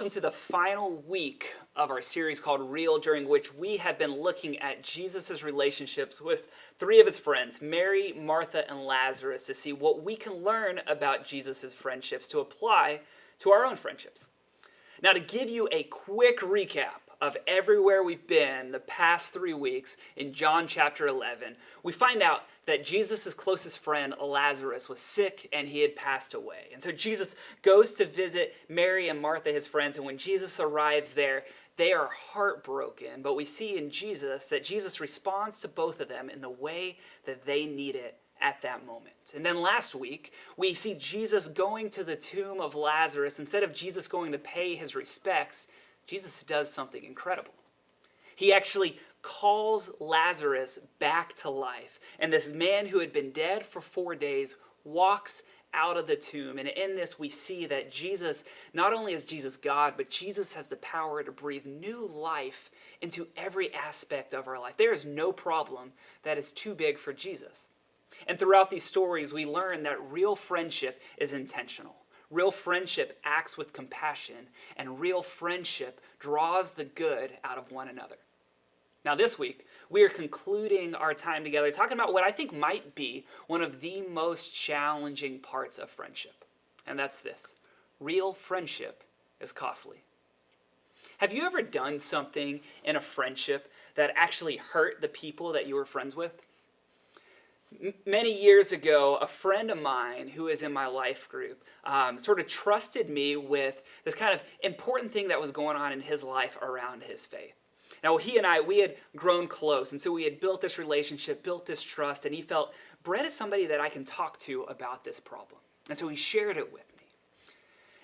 into the final week of our series called Real, during which we have been looking at Jesus' relationships with three of his friends, Mary, Martha, and Lazarus, to see what we can learn about Jesus' friendships to apply to our own friendships. Now, to give you a quick recap of everywhere we've been the past 3 weeks in John chapter 11, we find out that Jesus' closest friend, Lazarus, was sick and he had passed away. And so Jesus goes to visit Mary and Martha, his friends, and when Jesus arrives there, they are heartbroken. But we see in Jesus that Jesus responds to both of them in the way that they need it at that moment. And then last week, we see Jesus going to the tomb of Lazarus. Instead of Jesus going to pay his respects, Jesus does something incredible. He actually calls Lazarus back to life. And this man who had been dead for 4 days walks out of the tomb. And in this, we see that Jesus, not only is Jesus God, but Jesus has the power to breathe new life into every aspect of our life. There is no problem that is too big for Jesus. And throughout these stories, we learn that real friendship is intentional. Real friendship acts with compassion, and real friendship draws the good out of one another. Now this week, we are concluding our time together talking about what I think might be one of the most challenging parts of friendship. And that's this: real friendship is costly. Have you ever done something in a friendship that actually hurt the people that you were friends with? Many years ago, a friend of mine who is in my life group sort of trusted me with this kind of important thing that was going on in his life around his faith. Now, he and I, we had grown close, and so we had built this relationship, built this trust, and he felt, Brett is somebody that I can talk to about this problem. And so he shared it with me.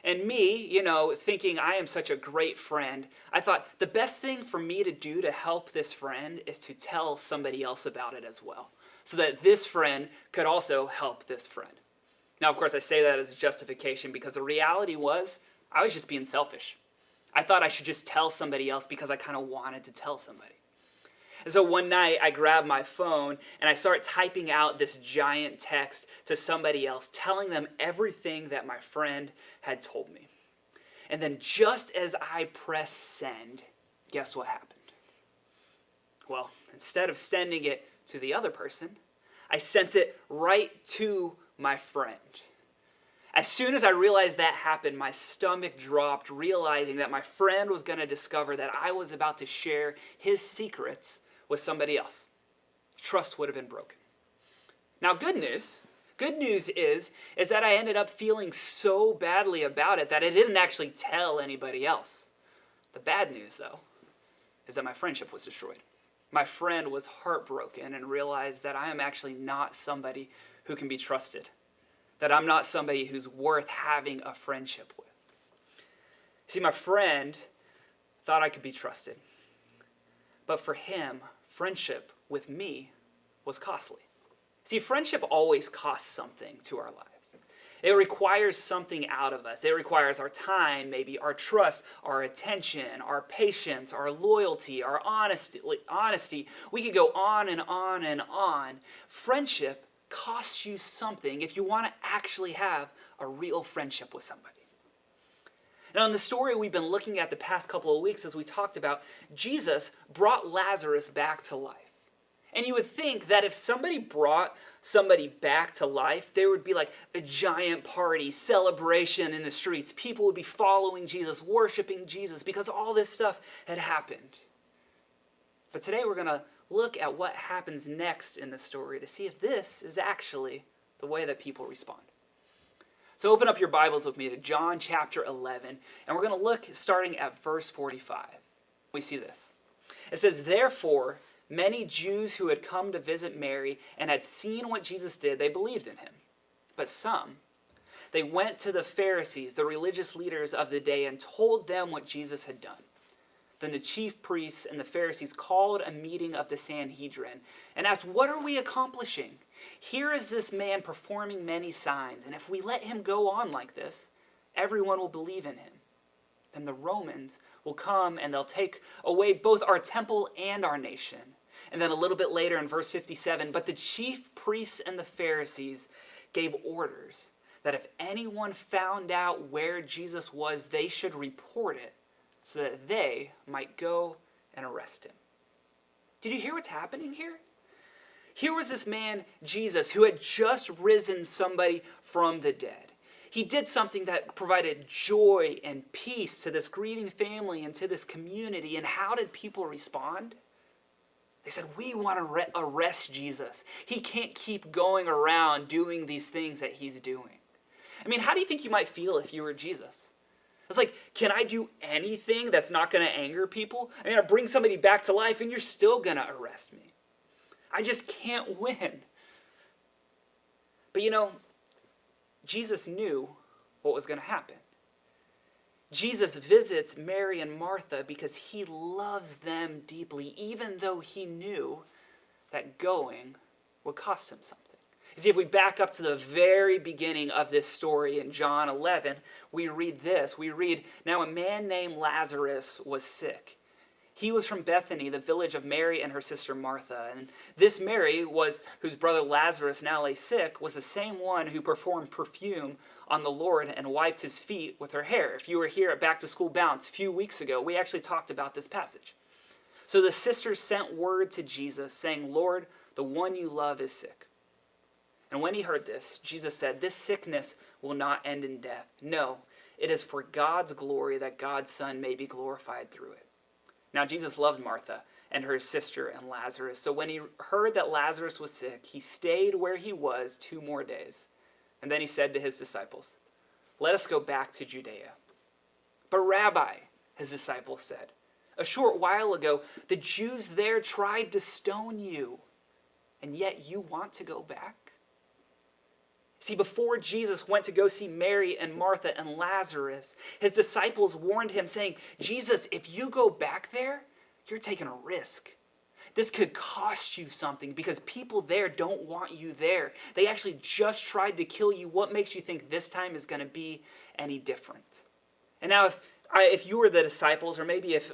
And me, thinking I am such a great friend, I thought the best thing for me to do to help this friend is to tell somebody else about it as well, so that this friend could also help this friend. Now, of course, I say that as a justification because the reality was I was just being selfish. I thought I should just tell somebody else because I kind of wanted to tell somebody. And so one night I grabbed my phone and I start typing out this giant text to somebody else, telling them everything that my friend had told me. And then just as I press send, guess what happened? Well, instead of sending it to the other person, I sent it right to my friend. As soon as I realized that happened, my stomach dropped, realizing that my friend was going to discover that I was about to share his secrets with somebody else. Trust would have been broken. Now, good news is that I ended up feeling so badly about it that I didn't actually tell anybody else. The bad news, though, is that my friendship was destroyed. My friend was heartbroken and realized that I am actually not somebody who can be trusted, that I'm not somebody who's worth having a friendship with. See, my friend thought I could be trusted, but for him, friendship with me was costly. See, friendship always costs something to our lives. It requires something out of us. It requires our time, maybe our trust, our attention, our patience, our loyalty, our honesty. We could go on and on and on. Friendship costs you something if you want to actually have a real friendship with somebody. Now, in the story we've been looking at the past couple of weeks, as we talked about, Jesus brought Lazarus back to life. And you would think that if somebody brought somebody back to life, there would be like a giant party, celebration in the streets. People would be following Jesus, worshiping Jesus, because all this stuff had happened. But today we're going to look at what happens next in the story to see if this is actually the way that people respond. So open up your Bibles with me to John chapter 11, and we're going to look starting at verse 45. We see this. It says, "Therefore, many Jews who had come to visit Mary and had seen what Jesus did, they believed in him. But some, they went to the Pharisees, the religious leaders of the day, and told them what Jesus had done. Then the chief priests and the Pharisees called a meeting of the Sanhedrin and asked, 'What are we accomplishing? Here is this man performing many signs, and if we let him go on like this, everyone will believe in him. Then the Romans will come and they'll take away both our temple and our nation.' And then a little bit later in verse 57, but the chief priests and the Pharisees gave orders that if anyone found out where Jesus was, they should report it so that they might go and arrest him. Did you hear what's happening here? Here was this man, Jesus, who had just risen somebody from the dead. He did something that provided joy and peace to this grieving family and to this community. And how did people respond? They said, we want to arrest Jesus. He can't keep going around doing these things that he's doing. I mean, how do you think you might feel if you were Jesus? It's like, can I do anything that's not going to anger people? I mean, I bring somebody back to life and you're still going to arrest me. I just can't win. But you know, Jesus knew what was going to happen. Jesus visits Mary and Martha because he loves them deeply, even though he knew that going would cost him something. You see, if we back up to the very beginning of this story in John 11, we read this. We read, now a man named Lazarus was sick. He was from Bethany, the village of Mary and her sister Martha. And this Mary, whose brother Lazarus now lay sick, was the same one who performed perfume on the Lord and wiped his feet with her hair. If you were here at Back to School Bounce a few weeks ago, we actually talked about this passage. So the sisters sent word to Jesus saying, Lord, the one you love is sick. And when he heard this, Jesus said, this sickness will not end in death. No, it is for God's glory that God's Son may be glorified through it. Now Jesus loved Martha and her sister and Lazarus. So when he heard that Lazarus was sick, he stayed where he was 2 more days. And then he said to his disciples, let us go back to Judea. But Rabbi, his disciples said, a short while ago, the Jews there tried to stone you, and yet you want to go back? See, before Jesus went to go see Mary and Martha and Lazarus, his disciples warned him, saying, Jesus, if you go back there, you're taking a risk. This could cost you something because people there don't want you there. They actually just tried to kill you. What makes you think this time is going to be any different? And now if you were the disciples, or maybe if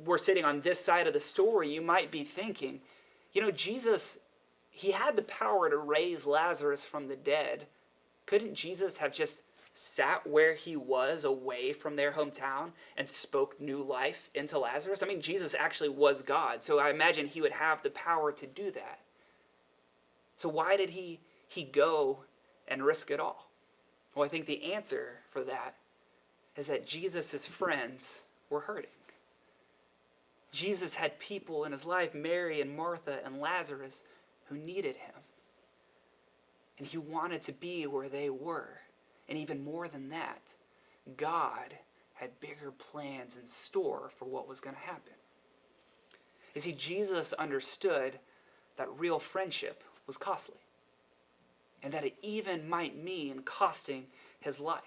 we're sitting on this side of the story, you might be thinking, you know, Jesus, he had the power to raise Lazarus from the dead. Couldn't Jesus have just sat where he was away from their hometown and spoke new life into Lazarus? I mean, Jesus actually was God, so I imagine he would have the power to do that. So why did he go and risk it all? Well, I think the answer for that is that Jesus' friends were hurting. Jesus had people in his life, Mary and Martha and Lazarus, who needed him. And he wanted to be where they were. And even more than that, God had bigger plans in store for what was going to happen. You see, Jesus understood that real friendship was costly. And that it even might mean costing his life.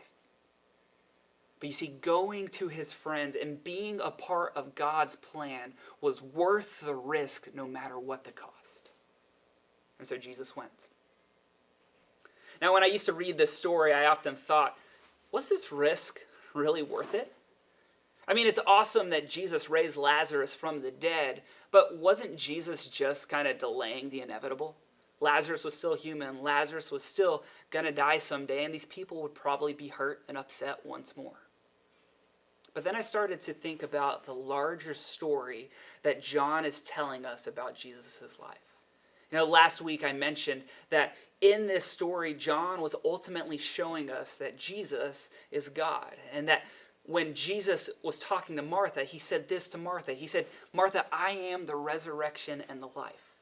But you see, going to his friends and being a part of God's plan was worth the risk no matter what the cost. And so Jesus went. Now, when I used to read this story, I often thought, was this risk really worth it? I mean, it's awesome that Jesus raised Lazarus from the dead, but wasn't Jesus just kind of delaying the inevitable? Lazarus was still human. Lazarus was still going to die someday, and these people would probably be hurt and upset once more. But then I started to think about the larger story that John is telling us about Jesus' life. You know, last week I mentioned that in this story, John was ultimately showing us that Jesus is God. And that when Jesus was talking to Martha, he said this to Martha. He said, Martha, I am the resurrection and the life.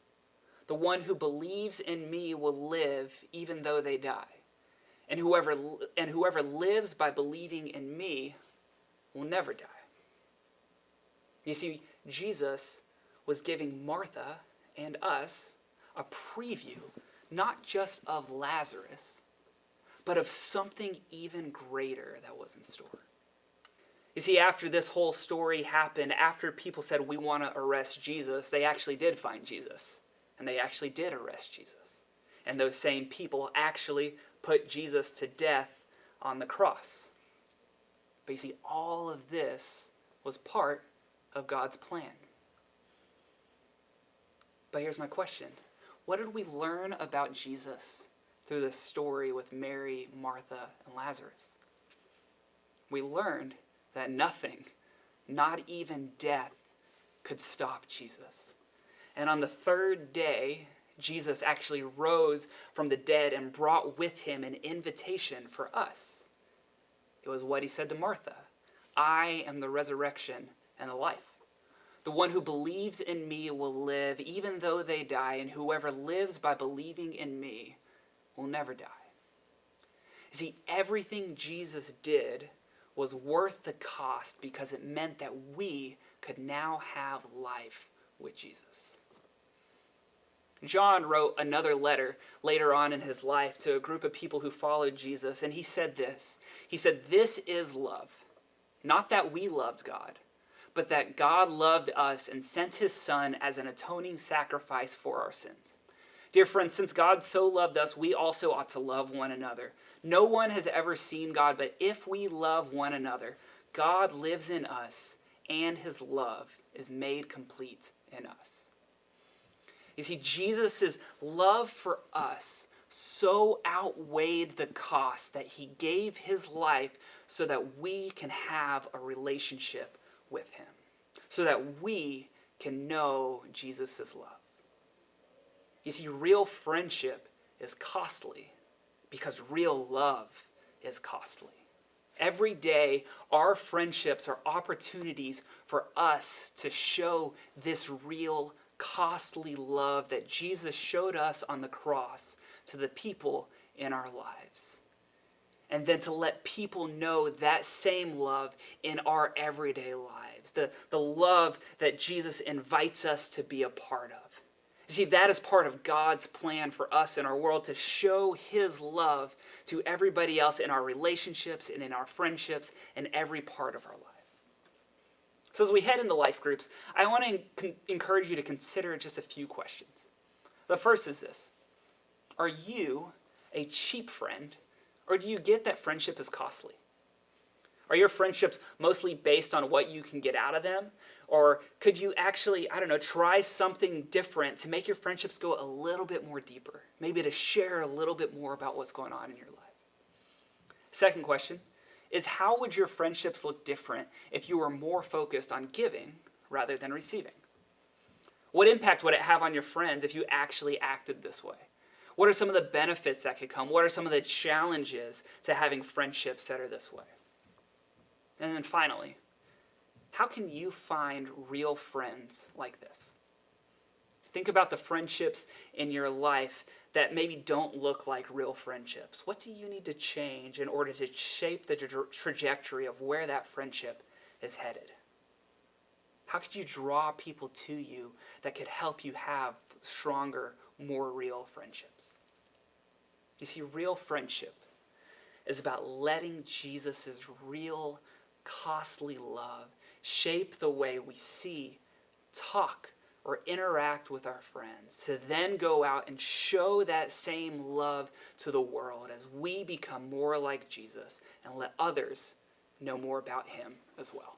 The one who believes in me will live even though they die. And whoever lives by believing in me will never die. You see, Jesus was giving Martha and us a preview, not just of Lazarus, but of something even greater that was in store. You see, after this whole story happened, after people said, we want to arrest Jesus, they actually did find Jesus. And they actually did arrest Jesus. And those same people actually put Jesus to death on the cross. But you see, all of this was part of God's plan. But here's my question. What did we learn about Jesus through this story with Mary, Martha, and Lazarus. We learned that nothing, not even death, could stop Jesus. And on the third day, Jesus actually rose from the dead and brought with him an invitation for us. It was what he said to Martha: I am the resurrection and the life. The one who believes in me will live even though they die, and whoever lives by believing in me will never die. You see, everything Jesus did was worth the cost because it meant that we could now have life with Jesus. John wrote another letter later on in his life to a group of people who followed Jesus, and he said this. He said, "This is love, not that we loved God, but that God loved us and sent his Son as an atoning sacrifice for our sins." Dear friends, since God so loved us, we also ought to love one another. No one has ever seen God, but if we love one another, God lives in us, and his love is made complete in us. You see, Jesus' love for us so outweighed the cost that he gave his life so that we can have a relationship with him, so that we can know Jesus' love. You see, real friendship is costly because real love is costly. Every day, our friendships are opportunities for us to show this real costly love that Jesus showed us on the cross to the people in our lives. And then to let people know that same love in our everyday lives, the love that Jesus invites us to be a part of. You see, that is part of God's plan for us in our world, to show his love to everybody else in our relationships and in our friendships and every part of our life. So as we head into life groups, I want to encourage you to consider just a few questions. The first is this: are you a cheap friend, or do you get that friendship is costly? Are your friendships mostly based on what you can get out of them? Or could you actually, try something different to make your friendships go a little bit more deeper? Maybe to share a little bit more about what's going on in your life. Second question is, how would your friendships look different if you were more focused on giving rather than receiving? What impact would it have on your friends if you actually acted this way? What are some of the benefits that could come? What are some of the challenges to having friendships that are this way? And then finally, how can you find real friends like this? Think about the friendships in your life that maybe don't look like real friendships. What do you need to change in order to shape the trajectory of where that friendship is headed? How could you draw people to you that could help you have stronger, more real friendships? You see, real friendship is about letting Jesus' real, costly love shape the way we see, talk, or interact with our friends, to then go out and show that same love to the world as we become more like Jesus and let others know more about him as well.